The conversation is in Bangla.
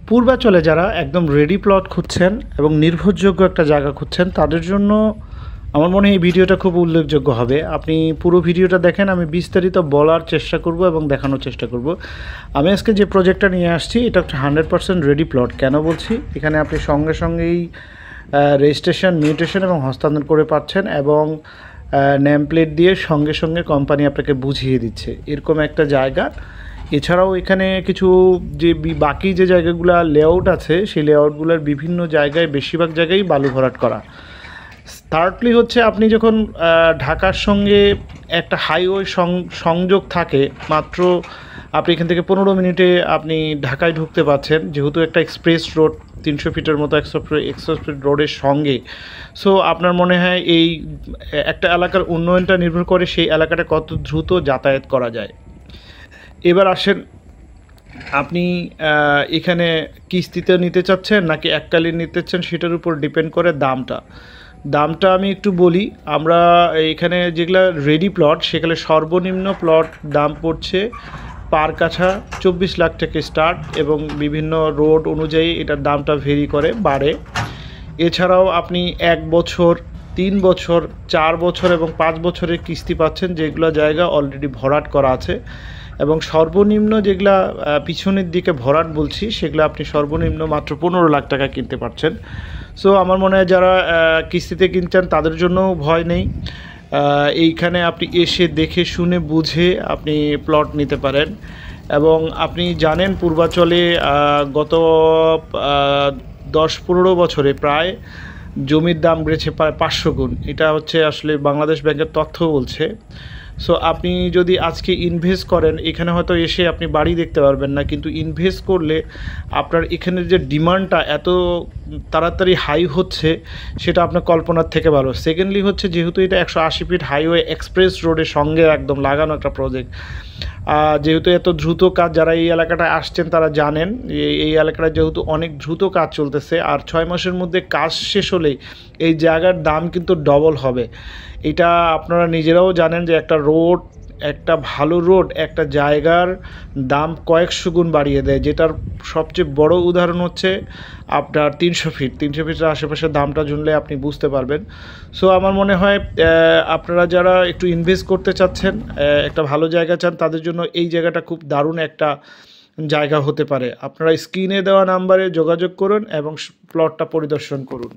পূর্বাচলে যারা একদম রেডি প্লট খুঁজছেন এবং নির্ভরযোগ্য একটা জায়গা খুঁজছেন তাদের জন্য আমার মনে হয় এই ভিডিওটা খুব উল্লেখযোগ্য হবে। আপনি পুরো ভিডিওটা দেখেন, আমি বিস্তারিত বলার চেষ্টা করব এবং দেখানোর চেষ্টা করব। আমি আজকে যে প্রজেক্টটা নিয়ে আসছি এটা একটা 100% রেডি প্লট। কেন বলছি, এখানে আপনি সঙ্গে সঙ্গেই রেজিস্ট্রেশন, মিউটেশন এবং হস্তান্তর করে পাচ্ছেন এবং নেম প্লেট দিয়ে সঙ্গে সঙ্গে কোম্পানি আপনাকে বুঝিয়ে দিচ্ছে, এরকম একটা জায়গা। এছাড়াও এখানে কিছু যে বাকি যে জায়গাগুলো লেআউট আছে সেই লেআউটগুলোর বিভিন্ন জায়গায়, বেশিরভাগ জায়গায় বালু ভরাট করা। থার্ডলি হচ্ছে আপনি যখন ঢাকার সঙ্গে একটা হাইওয়ে সংযোগ থাকে, মাত্র আপনি এখান থেকে 15 মিনিটে আপনি ঢাকায় ঢুকতে পারছেন, যেহেতু একটা এক্সপ্রেস রোড 300 ফিটের মতো এক্সপ্রেস ফিট রোডের সঙ্গে। সো আপনার মনে হয় এই একটা এলাকার উন্নয়নটা নির্ভর করে সেই এলাকাটা কত দ্রুত যাতায়াত করা যায়। এবার আসেন, আপনি এখানে কিস্তিতে নিতে চাচ্ছেন নাকি এককালীন নিতে চাচ্ছেন সেটার উপর ডিপেন্ড করে দামটা আমি একটু বলি। আমরা এখানে যেগুলো রেডি প্লট সেখানে সর্বনিম্ন প্লট দাম পড়ছে পার কাঠা 24 লাখ থেকে স্টার্ট, এবং বিভিন্ন রোড অনুযায়ী এটার দামটা ভেরি করে, বাড়ে। এছাড়াও আপনি 1 বছর, 3 বছর, 4 বছর এবং 5 বছরের কিস্তি পাচ্ছেন, যেগুলো জায়গা অলরেডি ভরাট করা আছে। এবং সর্বনিম্ন যেগুলা পিছনের দিকে ভরাট বলছি, সেগুলো আপনি সর্বনিম্ন মাত্র 15 লাখ টাকা কিনতে পারছেন। সো আমার মনে হয় যারা কিস্তিতে কিনছেন তাদের জন্য ভয় নেই। এইখানে আপনি এসে দেখে শুনে বুঝে আপনি প্লট নিতে পারেন। এবং আপনি জানেন পূর্বাচলে গত 10-15 বছরে প্রায় জমির দাম বেড়েছে প্রায় 500 গুণ। এটা হচ্ছে আসলে বাংলাদেশ ব্যাংকের তথ্য বলছে। সো আপনি যদি আজকে ইনভেস্ট করেন, এখানে হয়তো এসে আপনি বাড়ি দেখতে পারবেন না, কিন্তু ইনভেস্ট করলে আপনার এখানের যে ডিমান্ডটা এত তাড়াতাড়ি হাই হচ্ছে সেটা আপনার কল্পনার থেকে ভালো। সেকেন্ডলি হচ্ছে, যেহেতু এটা 180 ফিট হাইওয়ে এক্সপ্রেস রোডের সঙ্গে একদম লাগানো একটা প্রজেক্ট, যেহেতু এত দ্রুত কাজ, যারা এই এলাকাটায় আসছেন তারা জানেন এই এলাকাটা যেহেতু অনেক দ্রুত কাজ চলতেছে, আর 6 মাসের মধ্যে কাজ শেষ হলেই এই জায়গার দাম কিন্তু ডবল হবে। এটা আপনারা নিজেরাও জানেন যে একটা ভালো রোড একটা জায়গার দাম কয়েকশো গুণ বাড়িয়ে দেয়, যেটার সবচেয়ে বড় উদাহরণ হচ্ছে আপনার 300 ফিটের আশেপাশে দামটা জানলে আপনি বুঝতে পারবেন। সো আমার মনে হয় আপনারা যারা একটু ইনভেস্ট করতে চাচ্ছেন, একটা ভালো জায়গা চান, তাদের জন্য এই জায়গাটা খুব দারুণ একটা জায়গা হতে পারে। আপনারা স্ক্রিনে দেওয়া নাম্বারে যোগাযোগ করুন এবং প্লটটা পরিদর্শন করুন।